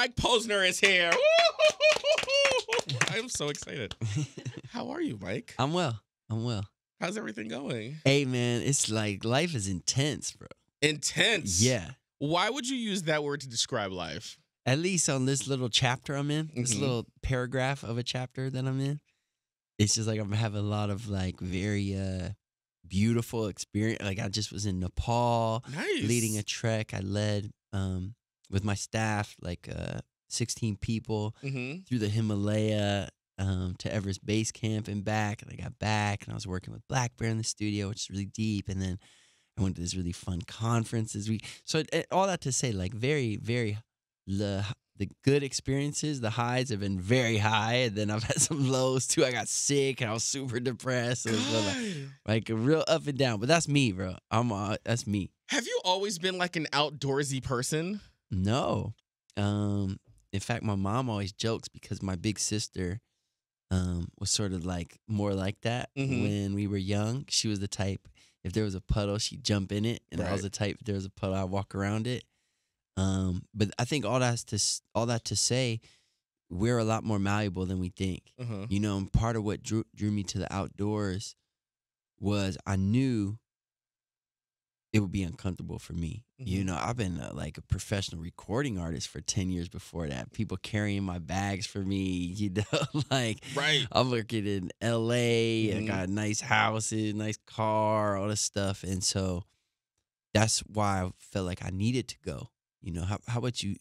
Mike Posner is here. I'm so excited. How are you, Mike? I'm well. How's everything going? Hey, man, it's like life is intense, bro. Intense? Yeah. Why would you use that word to describe life? At least on this little chapter I'm in, this little paragraph of a chapter that I'm in, it's just like I'm having a lot of like very beautiful experience. Like I just was in Nepal, Nice. leading a trek. I led with my staff, like 16 people through the Himalaya to Everest Base Camp and back. And I got back and I was working with Black Bear in the studio, which is really deep. And then I went to this really fun conference this week. So all that to say, like very, very the good experiences, the highs have been very high, and then I've had some lows too. I got sick and I was super depressed. So it was like a real up and down. But that's me, bro. That's me. Have you always been like an outdoorsy person? No. In fact, my mom always jokes because my big sister was sort of like more like that when we were young. She was the type, if there was a puddle, she'd jump in it, and I was the type, if there was a puddle, I'd walk around it. But I think all that to say, we're a lot more malleable than we think. You know, and part of what drew me to the outdoors was I knew it would be uncomfortable for me. You know, I've been like a professional recording artist for 10 years before that. People carrying my bags for me, you know, like I'm working in LA, I got nice houses, nice car, all this stuff. And so that's why I felt like I needed to go. You know, how about you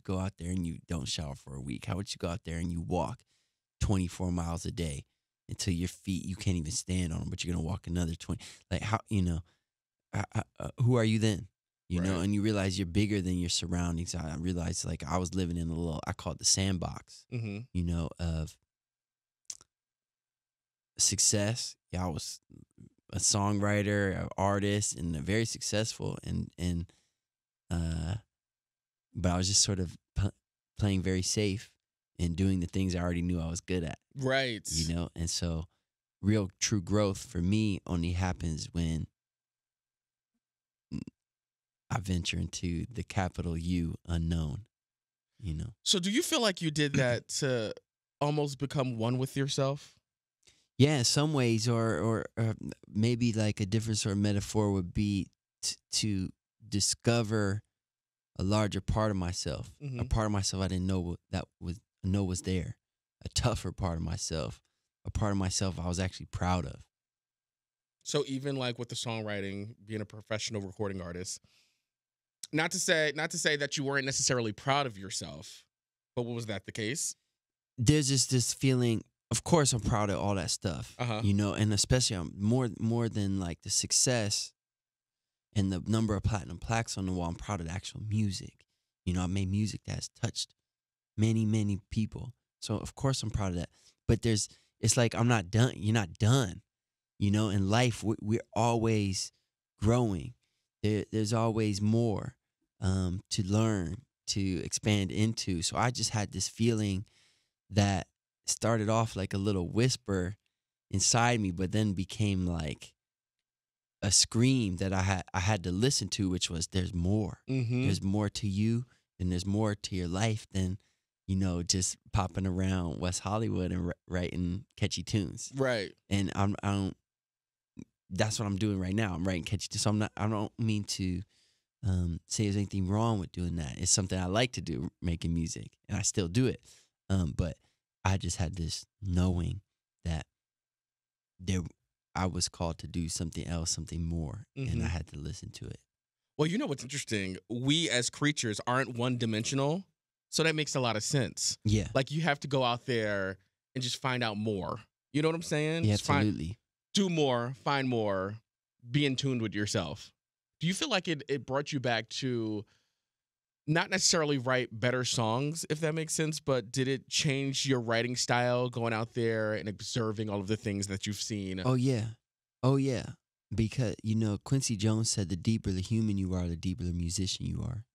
go out there and you don't shower for a week? How about you go out there and you walk 24 miles a day until your feet, you can't even stand on them, but you're going to walk another 20. Like how, you know, who are you then? You know, and you realize you're bigger than your surroundings. I realized like I was living in a little, I call it the sandbox, you know, of success. Yeah, I was a songwriter, an artist, and very successful, but I was just sort of playing very safe and doing the things I already knew I was good at. Right. You know, and so real true growth for me only happens when I venture into the capital U unknown, you know. So do you feel like you did that to almost become one with yourself? Yeah, in some ways, or maybe like a different sort of metaphor would be to discover a larger part of myself, a part of myself I didn't know was there, a tougher part of myself, a part of myself I was actually proud of. So even like with the songwriting, being a professional recording artist, not to say that you weren't necessarily proud of yourself, but was that the case? There's just this feeling. Of course, I'm proud of all that stuff, you know, and especially I'm more than like the success and the number of platinum plaques on the wall. I'm proud of the actual music. You know, I made music that has touched many, many people. So of course I'm proud of that. But it's like I'm not done. You're not done. You know, in life we're always growing. There's always more to learn, to expand into. So I just had this feeling that started off like a little whisper inside me, but then became like a scream that I had to listen to, which was there's more. There's more to you, and there's more to your life than, you know, just popping around West Hollywood and writing catchy tunes. Right. And I don't. That's what I'm doing right now. I'm writing catchy tunes. So I don't mean to say there's anything wrong with doing that. It's something I like to do, making music, and I still do it. But I just had this knowing that I was called to do something else, something more, and I had to listen to it. Well, you know what's interesting? We as creatures aren't one-dimensional, so that makes a lot of sense. Yeah. Like you have to go out there and just find out more. You know what I'm saying? Yeah, Just absolutely. do more, find more, be in tune with yourself. Do you feel like it brought you back to not necessarily write better songs, if that makes sense, but did it change your writing style going out there and observing all of the things that you've seen? Oh, yeah. Because, you know, Quincy Jones said the deeper the human you are, the deeper the musician you are.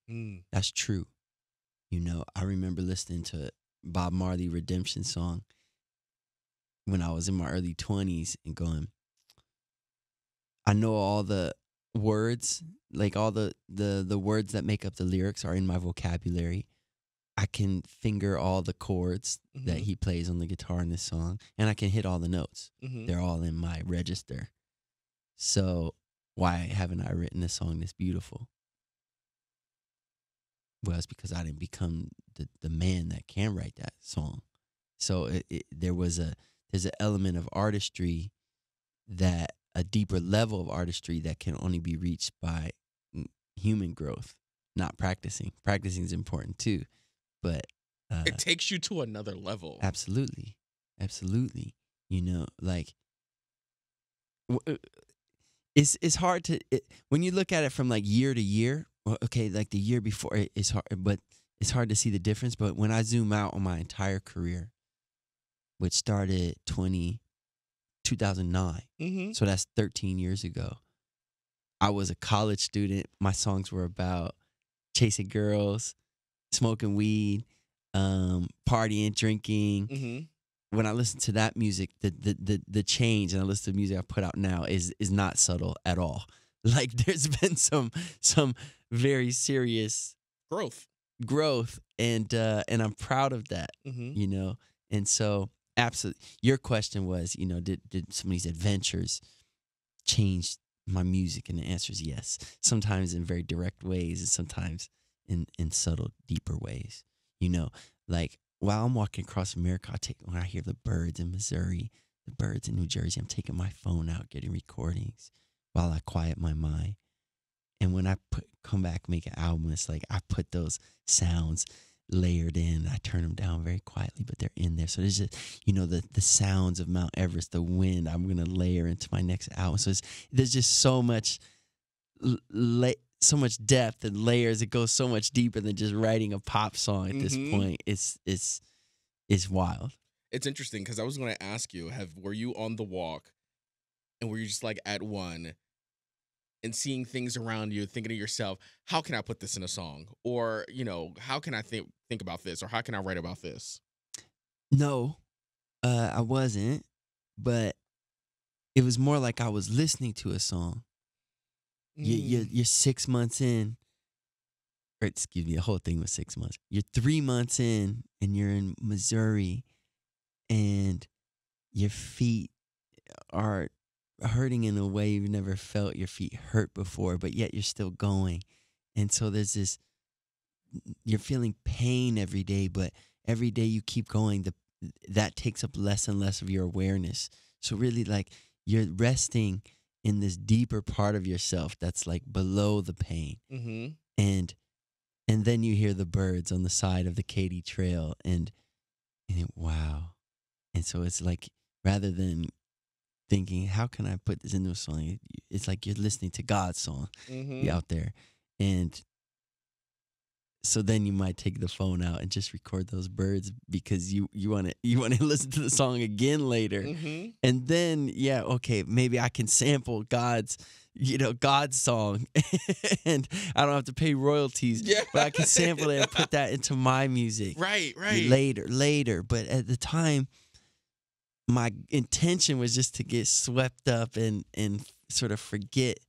That's true. You know, I remember listening to Bob Marley Redemption song when I was in my early 20s and going, I know all the words, like all the words that make up the lyrics are in my vocabulary, I can finger all the chords that he plays on the guitar in this song, and I can hit all the notes. They're all in my register. So why haven't I written a song this beautiful? Well, it's because I didn't become the man that can write that song. So there's an element of artistry, that a deeper level of artistry that can only be reached by human growth, not practicing. Practicing is important too, but it takes you to another level. Absolutely. You know, like it's hard to when you look at it from like year to year. Well, okay, like the year before it's hard, but it's hard to see the difference. But when I zoom out on my entire career, which started 2009, so that's 13 years ago. I was a college student. My songs were about chasing girls, smoking weed, partying, drinking. When I listen to that music, the change, and I listen to music I put out now is not subtle at all. Like there's been some very serious growth, and I'm proud of that. You know, and so absolutely, your question was, you know, did some of these adventures change my music? And the answer is yes. Sometimes in very direct ways, and sometimes in subtle, deeper ways. You know, like while I'm walking across America, when I hear the birds in Missouri, the birds in New Jersey, I'm taking my phone out, getting recordings while I quiet my mind. And when I come back, make an album, it's like I put those sounds layered in. I turn them down very quietly, but they're in there. So there's just, you know, the sounds of Mount Everest, the wind, I'm going to layer into my next album. So there's just so much so much depth and layers. It goes so much deeper than just writing a pop song at this point. It's wild. It's interesting because I was going to ask you, were you on the walk and were you just like at one and seeing things around you, thinking to yourself, how can I put this in a song? Or, you know, how can I think about this? Or how can I write about this? No, I wasn't. But it was more like I was listening to a song. You're 6 months in. Or excuse me, the whole thing was 6 months. You're 3 months in and you're in Missouri and your feet are hurting in a way you've never felt your feet hurt before, but yet you're still going. And so there's this, you're feeling pain every day, but every day you keep going, that takes up less and less of your awareness. So really like you're resting in this deeper part of yourself that's like below the pain. And then you hear the birds on the side of the Katy Trail and wow. And so it's like, rather than thinking, how can I put this into a song? It's like you're listening to God's song out there. And so then you might take the phone out and just record those birds because you want to listen to the song again later. And then, yeah, okay, maybe I can sample God's song and I don't have to pay royalties, but I can sample it and put that into my music. Right. Later. But at the time, my intention was just to get swept up and sort of forget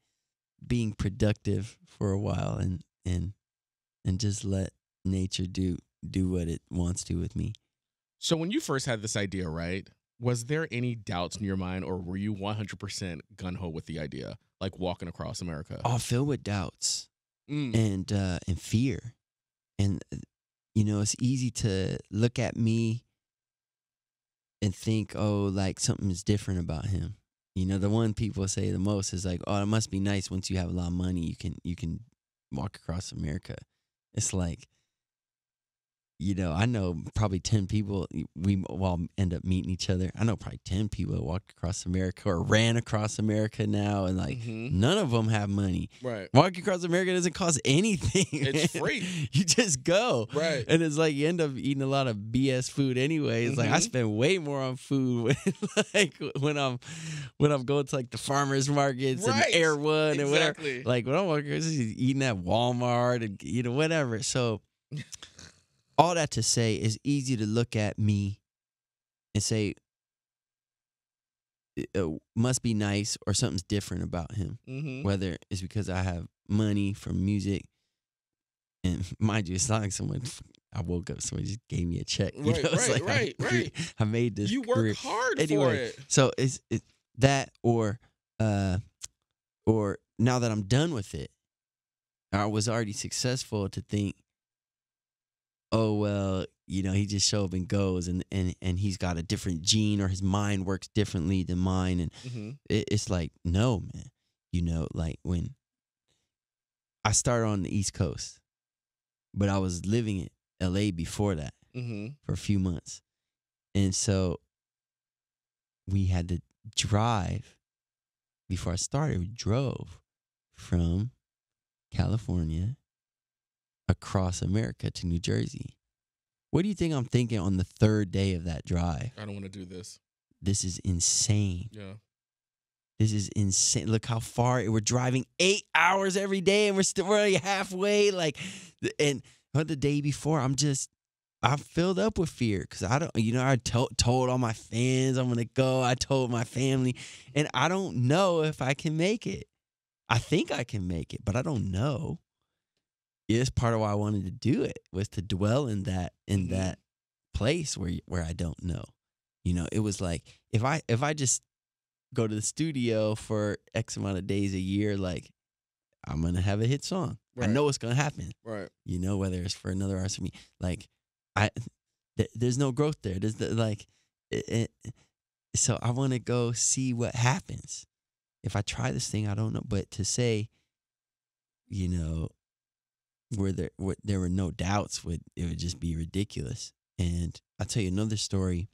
being productive for a while and just let nature do what it wants to with me. So when you first had this idea, right, was there any doubts in your mind, or were you 100% gung-ho with the idea, like walking across America? All filled with doubts and fear. And, you know, it's easy to look at me and think, oh, like something is different about him. You know, the one people say the most is like, oh, it must be nice once you have a lot of money, you can walk across America. It's like, you know, I know probably 10 people, we all end up meeting each other. I know probably 10 people that walked across America or ran across America now, and like none of them have money. Right. Walking across America doesn't cost anything. It's free. You just go. Right. And it's like you end up eating a lot of BS food anyway. It's like I spend way more on food when I'm going to like the farmers markets and Air One and whatever. Like when I'm walking, eating at Walmart and, you know, whatever. So all that to say, it's easy to look at me and say, it must be nice or something's different about him. Whether it's because I have money from music. And mind you, it's not like someone I woke up, somebody just gave me a check. Right, It's right, like right. I made this. You work career. hard for Anyway, it. so it's that or now that I'm done with it, I was already successful to think, oh well, he just show up and goes, and he's got a different gene, or his mind works differently than mine, and Mm-hmm. it's like, no, man. Like when I started on the East Coast, but I was living in LA before that for a few months. And so we had to drive. Before I started, we drove from California across America to New Jersey. What do you think I'm thinking on the third day of that drive? I don't want to do this. This is insane. Yeah. This is insane. Look how far we're driving 8 hours every day, and we're already halfway. And the day before, I'm filled up with fear because I don't, I told all my fans I'm gonna go. I told my family, and I don't know if I can make it. I think I can make it, but I don't know. It's part of why I wanted to do it, was to dwell in that place where I don't know. It was like if I just go to the studio for X amount of days a year, like, I'm gonna have a hit song. Right. I know what's gonna happen. Right. Whether it's for another artist or me. Like, there's no growth there. So I want to go see what happens. If I try this thing, I don't know. But to say, where there were no doubts, it would just be ridiculous. And I'll tell you another story.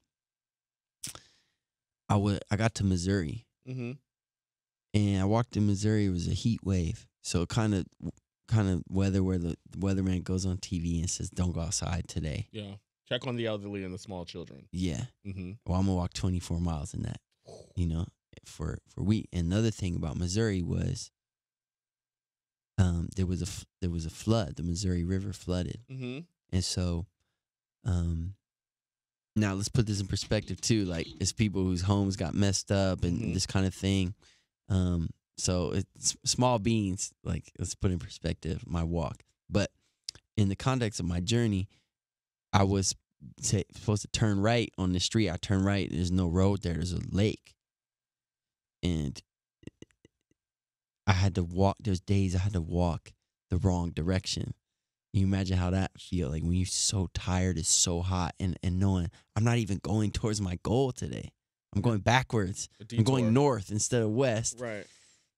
I got to Missouri, and I walked in Missouri. It was a heat wave, so kind of weather where the weatherman goes on TV and says, "Don't go outside today." Yeah, check on the elderly and the small children. Yeah. Well, I'm gonna walk 24 miles in that, for wheat. And another thing about Missouri was, there was a flood. The Missouri River flooded, and so, now let's put this in perspective too. Like, it's people whose homes got messed up and this kind of thing. So it's small beans. Like, let's put in perspective my walk. But in the context of my journey, I was supposed to turn right on the street. I turned right. There's no road there. There's a lake, and I had to walk. There's days I had to walk the wrong direction. You imagine how that feel, like when you're so tired, it's so hot, and knowing I'm not even going towards my goal today. I'm going backwards. I'm going north instead of west. Right.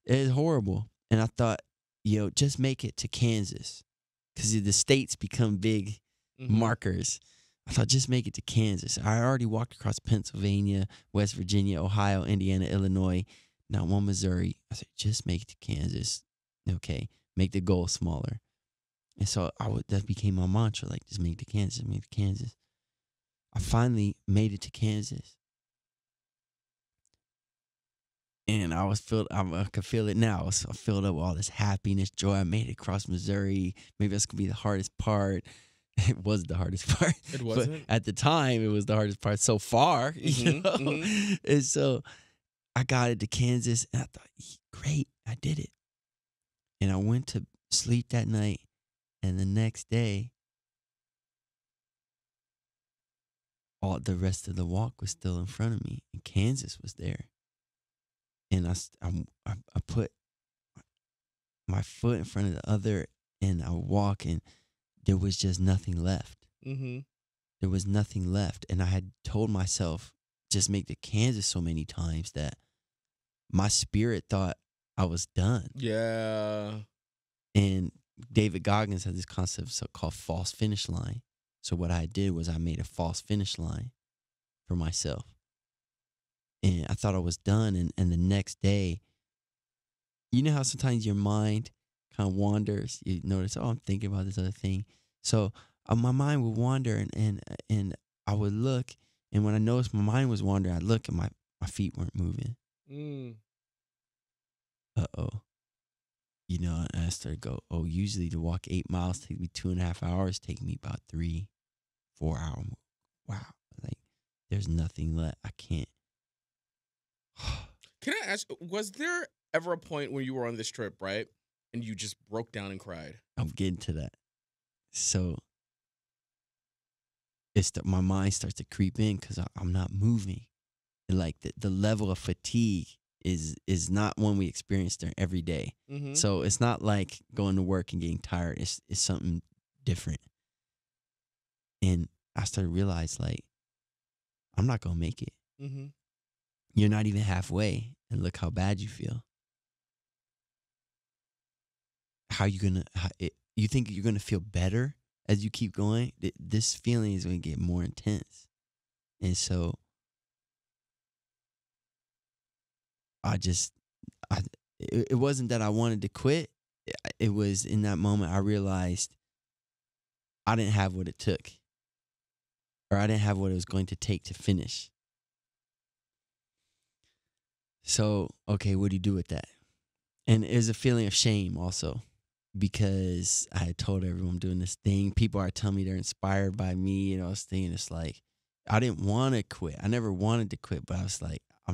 It is horrible. And I thought, just make it to Kansas, because the states become big markers. I thought, just make it to Kansas. I already walked across Pennsylvania, West Virginia, Ohio, Indiana, Illinois, not one Missouri. I said, just make it to Kansas. Okay, make the goal smaller. And so that became my mantra, like, just make it to Kansas, make it to Kansas. I finally made it to Kansas. And I could feel it now. So I filled up with all this happiness, joy. I made it across Missouri. Maybe that's going to be the hardest part. It was the hardest part. It wasn't? But at the time, it was the hardest part so far. And so I got it to Kansas, and I thought, great, I did it. And I went to sleep that night. And the next day, all the rest of the walk was still in front of me, and Kansas was there. And I put my foot in front of the other, and I walk, and there was just nothing left. There was nothing left, and I had told myself, just make the Kansas so many times that my spirit thought I was done. Yeah. And David Goggins had this concept called false finish line. So what I did was I made a false finish line for myself. And I thought I was done. And the next day, you know how sometimes your mind kind of wanders? You notice, I'm thinking about this other thing. So my mind would wander, and I would look. And when I noticed my mind was wandering, I'd look, and my feet weren't moving. Uh-oh. And I started to go, usually to walk 8 miles take me 2.5 hours, take me about 3-4 hours. Wow. Like, there's nothing left. I can't. Can I ask, was there ever a point when you were on this trip, right, and you just broke down and cried? I'm getting to that. So my mind starts to creep in because I'm not moving. And like the level of fatigue is not one we experience there every day. Mm-hmm. So it's not like going to work and getting tired. It's something different. And I started to realize, like, I'm not going to make it. Mm-hmm. You're not even halfway, and look how bad you feel. How you going to, you think you're going to feel better as you keep going? This feeling is going to get more intense. And so it wasn't that I wanted to quit. It was in that moment I realized I didn't have what it took, or I didn't have what it was going to take to finish. So, okay, what do you do with that? And there's a feeling of shame also, because I had told everyone I'm doing this thing. People are telling me they're inspired by me, and I was thinking, it's like, I didn't want to quit. I never wanted to quit, but I was like, I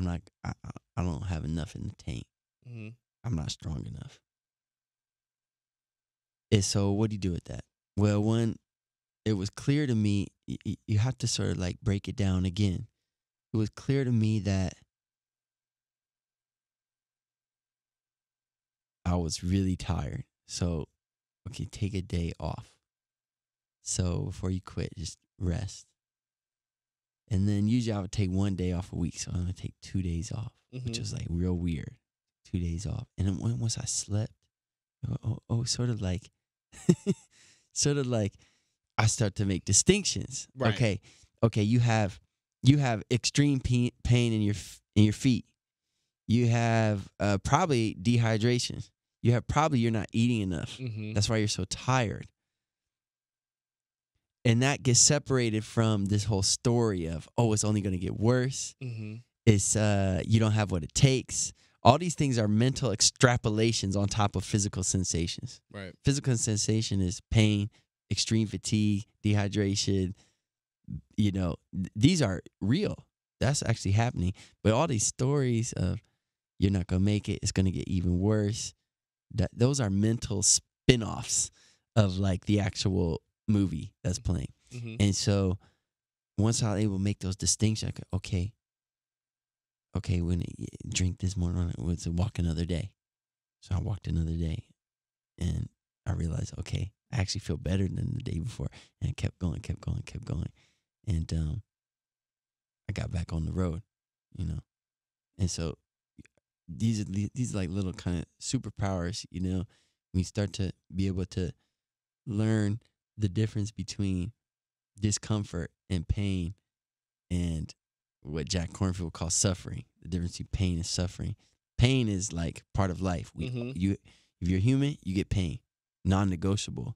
don't have enough in the tank. Mm-hmm. I'm not strong enough. And so what do you do with that? Well, one, it was clear to me, you have to sort of like break it down again. It was clear to me that I was really tired. So, okay, take a day off. So before you quit, just rest. And then usually I would take 1 day off a week. So I'm going to take 2 days off, which was like real weird. 2 days off. And then once I slept, sort of like I start to make distinctions. Right. Okay, you have extreme pain in your feet. You have probably dehydration. You have probably you're not eating enough. Mm-hmm. That's why you're so tired. And that gets separated from this whole story of, it's only going to get worse. Mm-hmm. It's you don't have what it takes. All these things are mental extrapolations on top of physical sensations. Right. Physical sensation is pain, extreme fatigue, dehydration. These are real. That's actually happening. But all these stories of you're not going to make it, it's going to get even worse, those are mental spin-offs of like the actual movie that's playing. Mm-hmm. And so once I was able to make those distinctions, I go, okay, when drink this morning, let's walk another day. So I walked another day, and I realized, okay, I actually feel better than the day before. And I kept going. And I got back on the road, And so these are like little kind of superpowers, when you start to be able to learn the difference between discomfort and pain and what Jack Kornfield calls suffering. The difference between pain and suffering. Pain is like part of life. If you're human, you get pain, non-negotiable.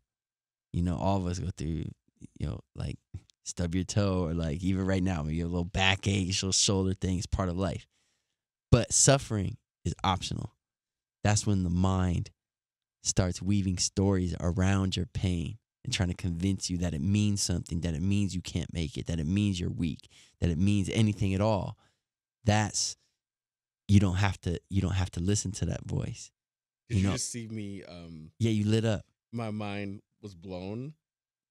All of us go through, like stub your toe, or like even right now, maybe a little backache, little shoulder thing is part of life. But suffering is optional. That's when the mind starts weaving stories around your pain and trying to convince you that it means something, that it means you can't make it, that it means you're weak, that it means anything at all. That's you don't have to listen to that voice. Did you just see me? Yeah, you lit up. My mind was blown.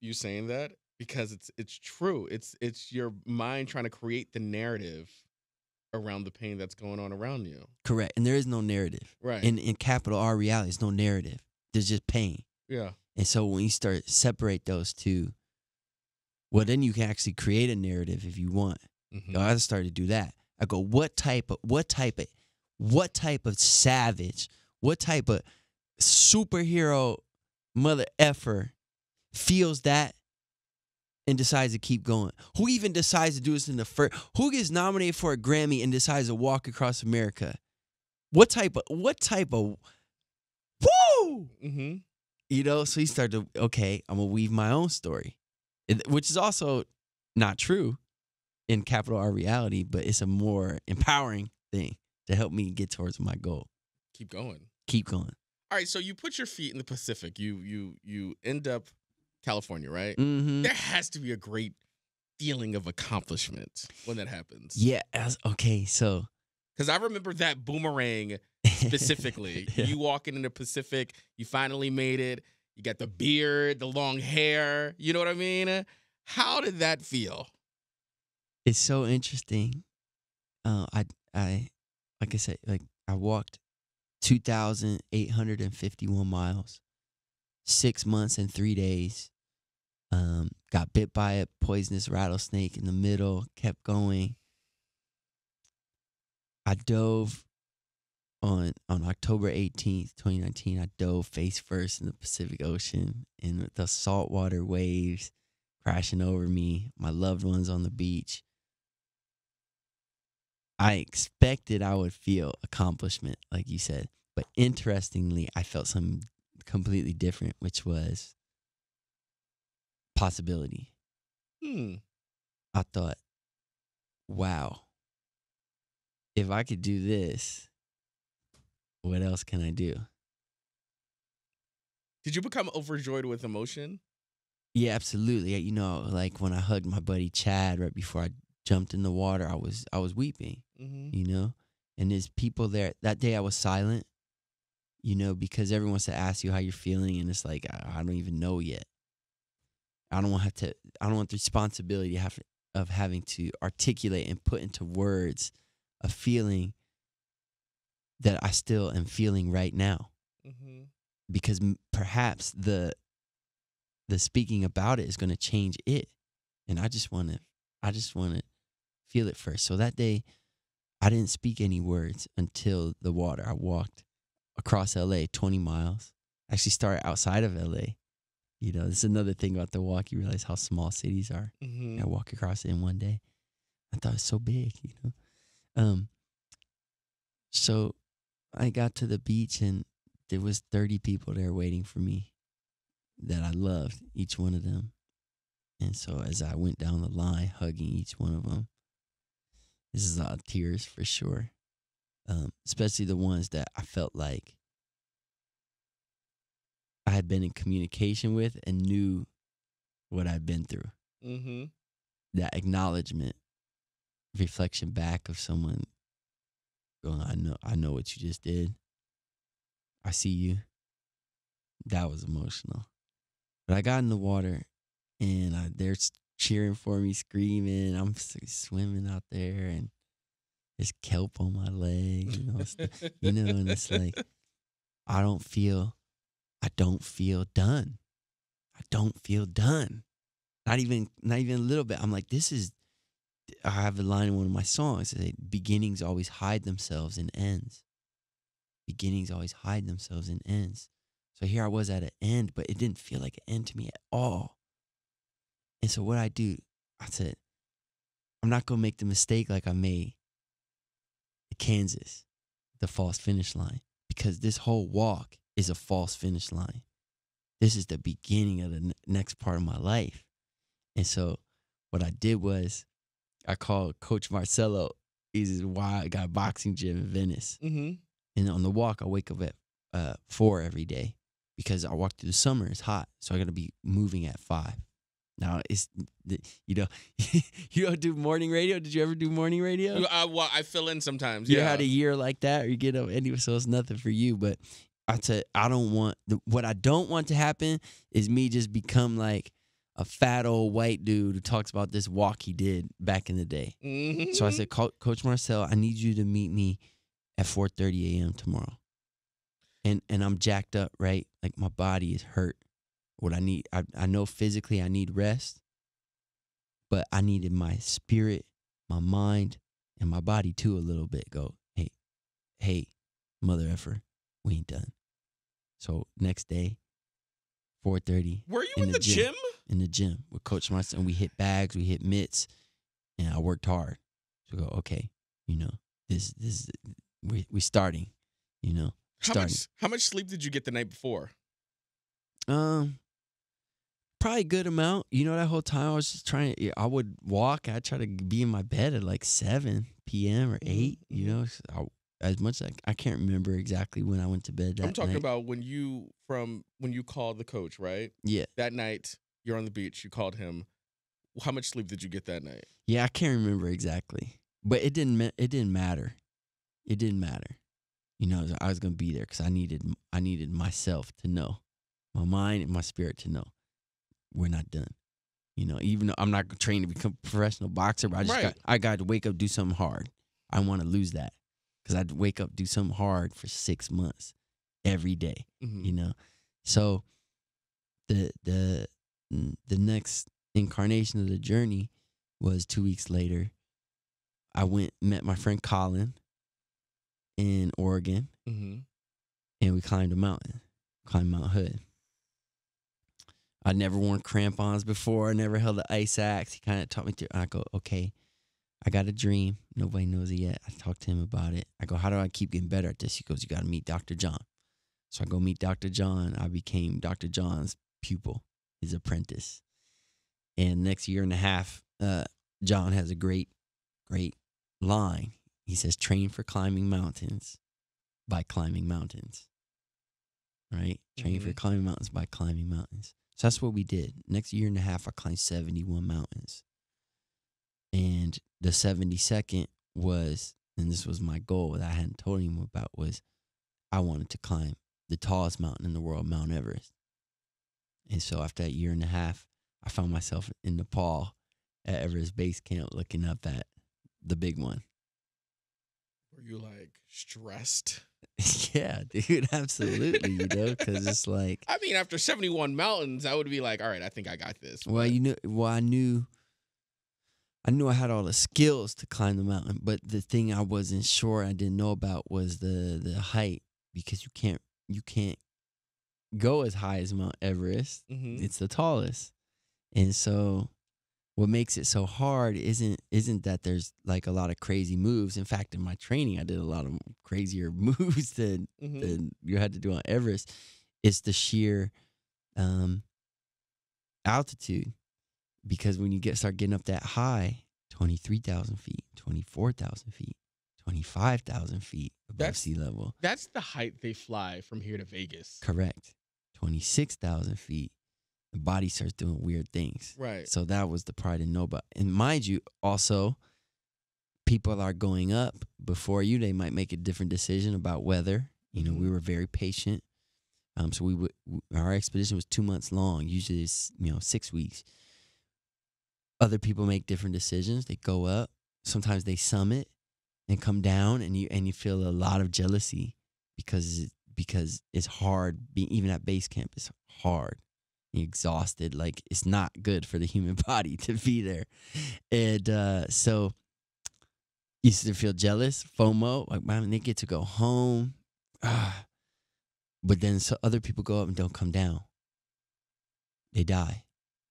You saying that, because it's true. It's your mind trying to create the narrative around the pain that's going on around you. Correct. And there is no narrative. Right. In capital R reality, there's no narrative. There's just pain. Yeah. And so when you start separate those two, well, then you can actually create a narrative if you want. Mm-hmm. I started to do that. I go, what type of savage, what type of superhero mother effer feels that and decides to keep going? Who even decides to do this in the first? Who gets nominated for a Grammy and decides to walk across America? What type of woo? Mm-hmm. So he started to, okay, I'm going to weave my own story, which is also not true in capital R reality, but it's a more empowering thing to help me get towards my goal. Keep going. All right, so you put your feet in the Pacific. You end up California, right? Mm-hmm. There has to be a great feeling of accomplishment when that happens. Yeah. Okay. So, because I remember that boomerang specifically. Yeah. You walking in the Pacific, you finally made it. You got the beard, the long hair. You know what I mean? How did that feel? It's so interesting. I like I said, like I walked 2,851 miles, 6 months and 3 days. Got bit by a poisonous rattlesnake in the middle, kept going. I dove on October 18th, 2019. I dove face first in the Pacific Ocean, and with the saltwater waves crashing over me, my loved ones on the beach. I expected I would feel accomplishment, like you said. But interestingly, I felt something completely different, which was possibility. I thought, wow, if I could do this, what else can I do? Did you become overjoyed with emotion? Yeah, absolutely. You know, like when I hugged my buddy Chad right before I jumped in the water, I was weeping, you know? And there's people there. That day I was silent, you know, because everyone wants to ask you how you're feeling, and it's like, I don't even know yet. I don't want the responsibility of having to articulate and put into words a feeling that I still am feeling right now. Because perhaps the speaking about it is going to change it. And I just want to feel it first. So that day, I didn't speak any words until the water. I walked across LA 20 miles. I actually started outside of LA. You know, this is another thing about the walk. You realize how small cities are. I walk across it in one day. I thought it was so big, you know. So I got to the beach, and there was 30 people there waiting for me that I loved, each one of them. And so as I went down the line, hugging each one of them, this is tears for sure. Especially the ones that I felt like I had been in communication with and knew what I'd been through. That acknowledgement, reflection back of someone going, I know what you just did. I see you. That was emotional. But I got in the water, and they're cheering for me, screaming. I'm swimming out there, and there's kelp on my legs, you know, and it's like, I don't feel done. I don't feel done. Not even a little bit. I'm like, I have a line in one of my songs that say, beginnings always hide themselves in ends. Beginnings always hide themselves in ends. So here I was at an end, but it didn't feel like an end to me at all. And so what I said, I'm not going to make the mistake like I made at Kansas, the false finish line, because this whole walk is a false finish line. This is the beginning of the next part of my life. And so what I did was I called Coach Marcelo. He's this wild guy, boxing gym in Venice. And on the walk, I wake up at 4 every day because I walk through the summer. It's hot, so I got to be moving at 5. Now, you don't do morning radio? Did you ever do morning radio? Well, I fill in sometimes. You had a year like that, or you get up anyway, so it's nothing for you. But I said, what I don't want to happen is me just become like a fat old white dude who talks about this walk he did back in the day. So I said, Coach Marcel, I need you to meet me at 4:30 a.m. tomorrow. And I'm jacked up, right? Like my body is hurt. What I need, I know physically I need rest, but I needed my spirit, my mind, and my body too a little bit. Go, hey, mother effer, we ain't done. So next day, 4:30. Were you in the gym? In the gym with Coach Marcel, and we hit bags, we hit mitts, and I worked hard. So go, okay, you know, this we starting, you know. How much sleep did you get the night before? Probably a good amount. You know, that whole time I was just I would walk. I'd try to be in my bed at like 7 p.m. or 8, you know, as much as I can't remember exactly when I went to bed that night. I'm talking about when you called the coach, right? Yeah. That night, you're on the beach, you called him. How much sleep did you get that night? Yeah, I can't remember exactly. But it didn't matter. It didn't matter. You know, I was going to be there because I needed myself to know, my mind and my spirit to know we're not done. Even though I'm not trained to become a professional boxer, but I got to wake up, do something hard. I want to lose that because I'd wake up, do something hard for 6 months every day. So the next incarnation of the journey was 2 weeks later. I met my friend Colin in Oregon, and we climbed a mountain, climbed Mount Hood. I'd never worn crampons before. I never held the ice axe. He kind of taught me to. I go, okay, I got a dream. Nobody knows it yet. I talked to him about it. I go, how do I keep getting better at this? He goes, you got to meet Dr. John. So I go meet Dr. John. I became Dr. John's pupil, his apprentice. And next year and a half, John has a great line. He says, train for climbing mountains by climbing mountains. Right? Train for climbing mountains by climbing mountains. So that's what we did. Next year and a half, I climbed 71 mountains. And the 72nd was, and this was my goal that I hadn't told him about, was I wanted to climb the tallest mountain in the world, Mount Everest. And so after that year and a half, I found myself in Nepal at Everest Base Camp looking up at the big one. Were you like stressed? Yeah, dude, absolutely, because it's like... I mean, after 71 mountains, I would be like, all right, I think I got this. Well, I knew I had all the skills to climb the mountain, but the thing I wasn't sure, I didn't know about was the height, because you can't go as high as Mount Everest. It's the tallest. And so what makes it so hard isn't that there's like a lot of crazy moves. In fact, in my training, I did a lot of crazier moves than you had to do on Everest. It's the sheer altitude, because when you start getting up that high, 23,000 feet, 24,000 feet, 25,000 feet above sea level. That's the height they fly from here to Vegas. Correct. 26,000 feet. The body starts doing weird things. Right. So that was the part I didn't know about. And mind you, also, people are going up before you. They might make a different decision about weather. We were very patient. So our expedition was 2 months long. Usually it's 6 weeks. Other people make different decisions. They go up. Sometimes they summit and come down, and you feel a lot of jealousy because it's hard. Even at base camp, it's hard. You're exhausted. Like, it's not good for the human body to be there. And so you used to feel jealous, FOMO. Like, man, they get to go home. But then so other people go up and don't come down. They die.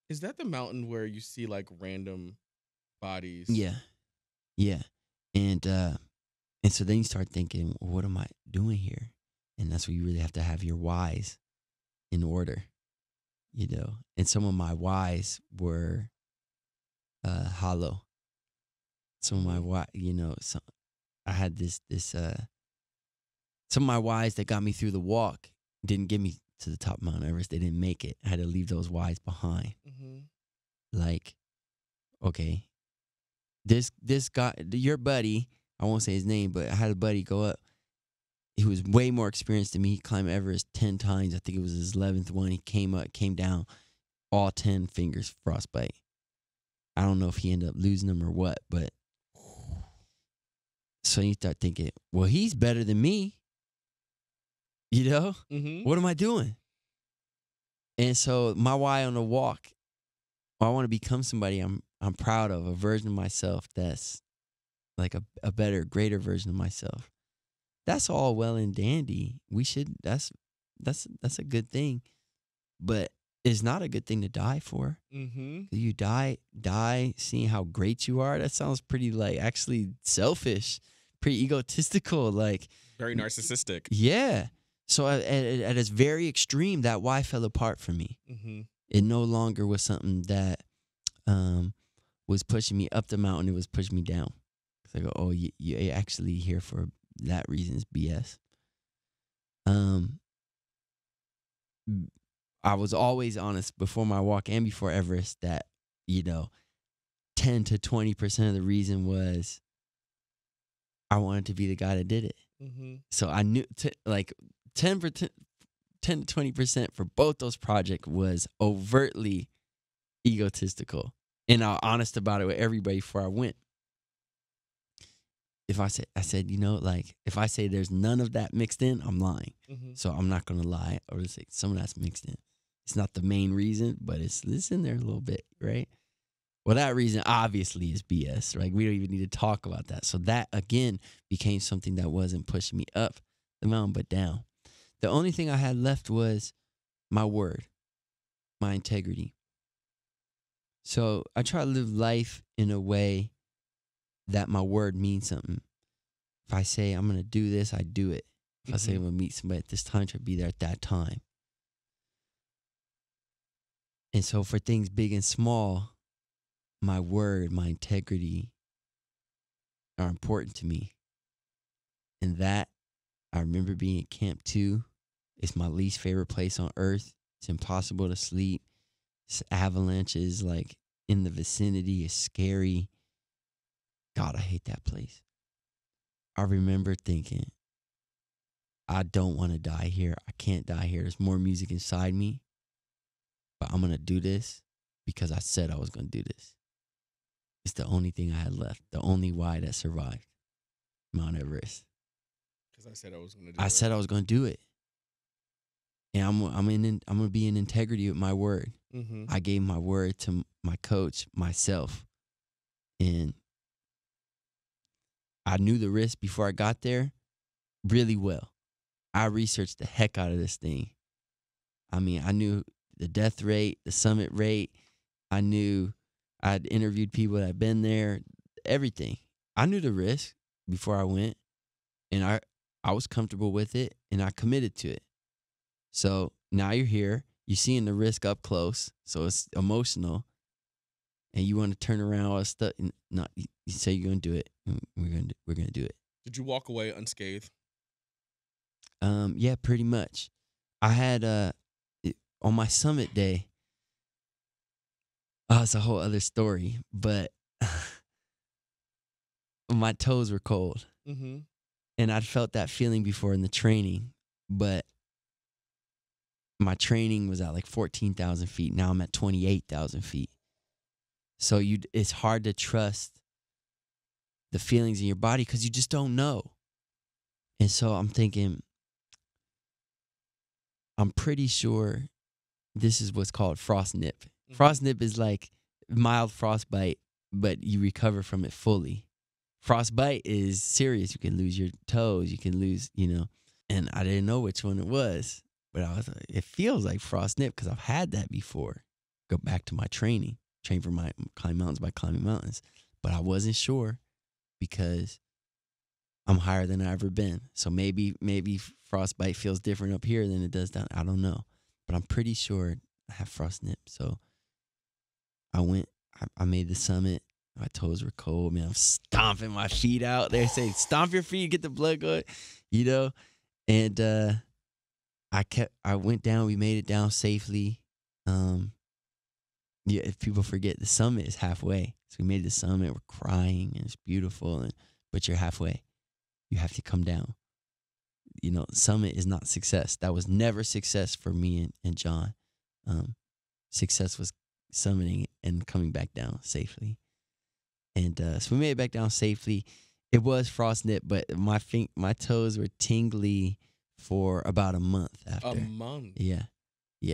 Is that the mountain where you see like random bodies? Yeah. And so then you start thinking, well, what am I doing here? And that's where you really have to have your whys in order, And some of my whys were hollow. Some of my why, I had this some of my whys that got me through the walk didn't get me to the top of Mount Everest. They didn't make it. I had to leave those whys behind. Like, okay, this guy, your buddy, I won't say his name, but I had a buddy go up. He was way more experienced than me. He climbed Everest 10 times. I think it was his 11th one. He came down, all 10 fingers frostbite. I don't know if he ended up losing them or what, but so you start thinking, well, he's better than me. What am I doing? And so my why on the walk, I want to become somebody I'm proud of, a version of myself that's like a better, greater version of myself. That's all well and dandy. That's a good thing, but it's not a good thing to die for. You die seeing how great you are. That sounds pretty like actually selfish, pretty egotistical, like very narcissistic. Yeah. So at its very extreme, that why fell apart for me. It no longer was something that was pushing me up the mountain. It was pushing me down. It's like, oh, you actually here for that reason is BS. I was always honest before my walk and before Everest that 10 to 20% of the reason was I wanted to be the guy that did it. So I knew 10 to 20% for both those projects was overtly egotistical. And I'm honest about it with everybody before I went. I said, like, if I say there's none of that mixed in, I'm lying. Mm-hmm. So I'm not going to lie or just say some of that's mixed in. It's not the main reason, but it's in there a little bit, right? Well, that reason obviously is BS, right? We don't even need to talk about that. So that, again, became something that wasn't pushing me up the mountain, but down. The only thing I had left was my word, my integrity. So I try to live life in a way that my word means something. If I say I'm going to do this, I do it. If I say I'm going to meet somebody at this time, try to be there at that time. And so for things big and small, my word, my integrity are important to me. And that, I remember being at Camp 2. It's my least favorite place on earth. It's impossible to sleep. It's avalanches like in the vicinity. It's scary. God, I hate that place. I remember thinking, I don't want to die here. I can't die here. There's more music inside me. But I'm going to do this because I said I was going to do this. It's the only thing I had left. The only why that survived Mount Everest. Because I said I was going to do it. I said I was going to do it. And I'm going to be in integrity with my word. Mm-hmm. I gave my word to my coach, myself. And I knew the risk before I got there really well. I researched the heck out of this thing. I mean, I knew the death rate, the summit rate. I knew I'd interviewed people that had been there, everything. I knew the risk before I went, and I was comfortable with it, and I committed to it. So now you're here. You're seeing the risk up close, so it's emotional, and you want to turn around all stuff. No, you say you're going to do it, and we're gonna do it. Did you walk away unscathed? Yeah, pretty much. I had on my summit day. Oh, it's a whole other story, but my toes were cold. Mm-hmm. And I'd felt that feeling before in the training, but my training was at like 14,000 feet. Now I'm at 28,000 feet. So it's hard to trust the feelings in your body because you just don't know. And so I'm thinking, I'm pretty sure this is what's called frost nip. Mm-hmm. Frost nip is like mild frostbite, but you recover from it fully. Frostbite is serious. You can lose your toes. You can lose, and I didn't know which one it was, but it feels like frost nip because I've had that before. Go back to my training, train for my climb mountains by climbing mountains, but I wasn't sure because I'm higher than I've ever been. So maybe frostbite feels different up here than it does down. I don't know, but I'm pretty sure I have frost nip. So I went. I made the summit. My toes were cold, man. I'm stomping my feet out. They say, stomp your feet, get the blood going, And I went down. We made it down safely. If people forget, the summit is halfway. So we made the summit. We're crying, and it's beautiful. But you're halfway. You have to come down. Summit is not success. That was never success for me and John. Success was summiting and coming back down safely. And so we made it back down safely. It was frost nip, but my toes were tingly for about a month after. A month? Yeah.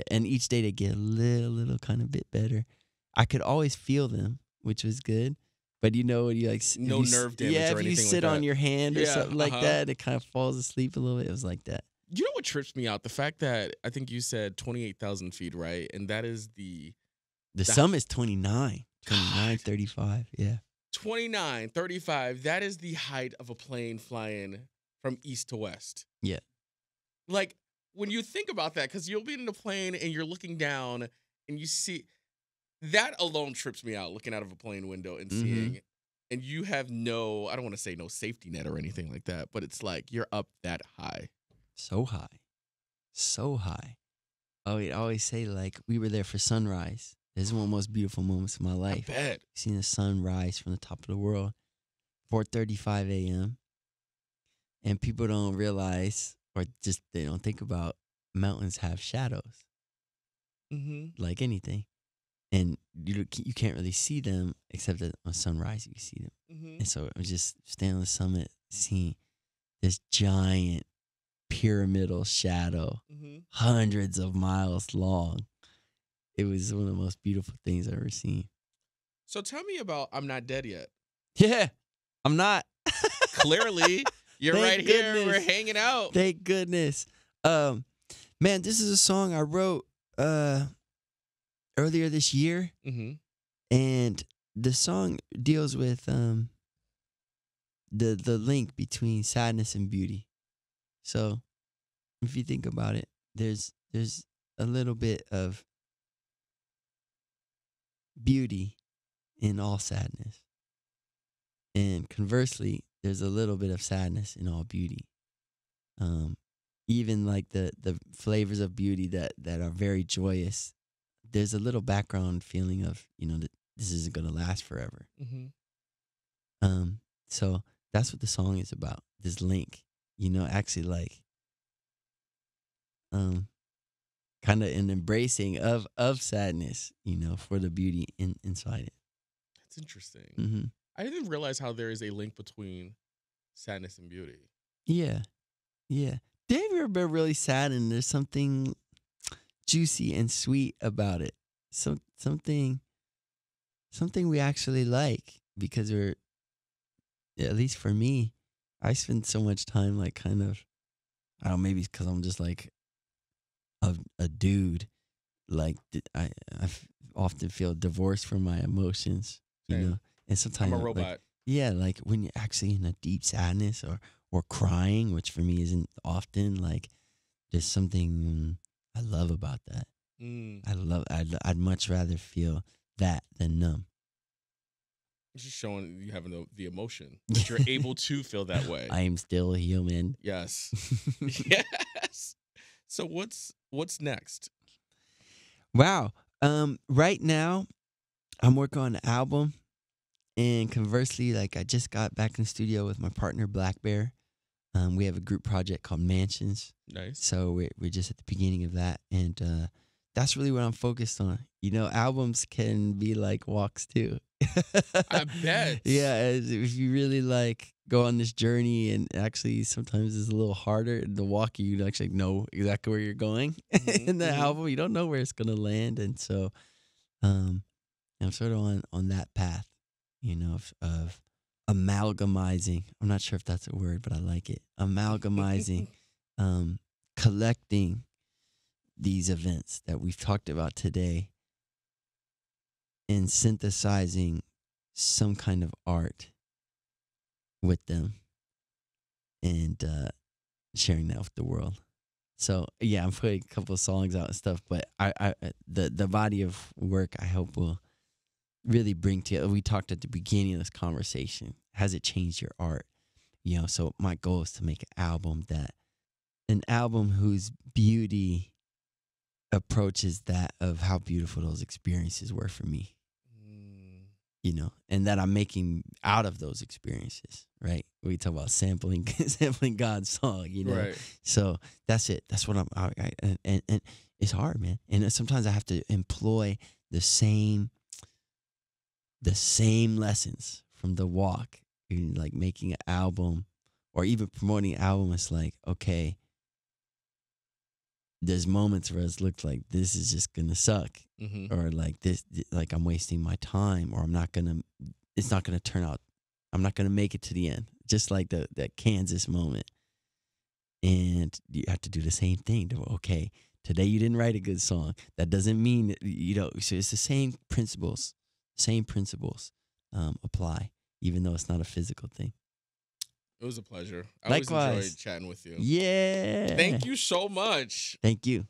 And each day they get a little kind of bit better. I could always feel them, which was good. But when you like... No nerve damage or anything like that. Yeah, if you sit on your hand or something like that, it kind of falls asleep a little bit. It was like that. You know what trips me out? The fact that I think you said 28,000 feet, right? And that is the summit's 29. 35, yeah. 29, 35, that is the height of a plane flying from east to west. Yeah. Like, when you think about that, because you'll be in a plane and you're looking down and you see, that alone trips me out, looking out of a plane window and seeing, and you have I don't want to say no safety net or anything like that, but it's like you're up that high. So high. So high. I always say, like, we were there for sunrise. This is one of the most beautiful moments of my life. I bet. Seeing the sun rise from the top of the world, 4:35 a.m. And people don't realize, or just they don't think about, mountains have shadows. Mm-hmm. Like anything. and you can't really see them except that on sunrise you see them. Mm-hmm. And so I was just standing on the summit, seeing this giant pyramidal shadow, hundreds of miles long. It was one of the most beautiful things I've ever seen. So tell me about I'm Not Dead Yet. Yeah, I'm not. Clearly, you're right goodness. here. We're hanging out. Thank goodness. Man, this is a song I wrote earlier this year, and the song deals with the link between sadness and beauty. So, if you think about it, there's a little bit of beauty in all sadness, and conversely, there's a little bit of sadness in all beauty. Even like the flavors of beauty that are very joyous, there's a little background feeling of, that this isn't going to last forever. So that's what the song is about. This link, actually like, kind of an embracing of sadness, for the beauty inside it. That's interesting. I didn't realize how there is a link between sadness and beauty. Yeah. Have you ever been really sad and there's something juicy and sweet about it? Something we actually like, because we're, at least for me, I spend so much time like kind of, I don't know, maybe because I'm just like a dude. Like I often feel divorced from my emotions, and sometimes I'm a robot. Like, yeah, like when you're actually in a deep sadness or crying, which for me isn't often, like there's something I love about that. I'd much rather feel that than numb. It's just showing you having the emotion, that you're able to feel that way. I am still human. Yes. Yes. So what's next? Wow. Right now, I'm working on an album, and conversely, like I just got back in the studio with my partner Black Bear. We have a group project called Mansions. Nice. So we're just at the beginning of that, and that's really what I'm focused on. Albums can be like walks too. I bet. Yeah, if you really like go on this journey, and actually sometimes it's a little harder. The walk, you actually know exactly where you're going. In the album, you don't know where it's gonna land, and so I'm sort of on that path, of amalgamizing. I'm not sure if that's a word, but I like it. Amalgamizing, collecting these events that we've talked about today and synthesizing some kind of art with them and sharing that with the world. So yeah, I'm putting a couple of songs out and stuff, but the body of work I hope will really bring together. We talked at the beginning of this conversation. Has it changed your art? So my goal is to make an album whose beauty approaches that of how beautiful those experiences were for me. And that I'm making out of those experiences, right? We talk about sampling God's song, Right. So that's it. That's what and it's hard, man. And sometimes I have to employ the same lessons from the walk, like making an album or even promoting an album. It's like, okay, there's moments where it's looked like this is just gonna suck, or like this, like I'm wasting my time, or it's not gonna turn out. I'm not gonna make it to the end. Just like that Kansas moment, and you have to do the same thing. Okay, today you didn't write a good song. That doesn't mean that, So it's the same principles. Apply, even though it's not a physical thing. It was a pleasure. I Likewise. always enjoyed chatting with you. Yeah. Thank you so much. Thank you.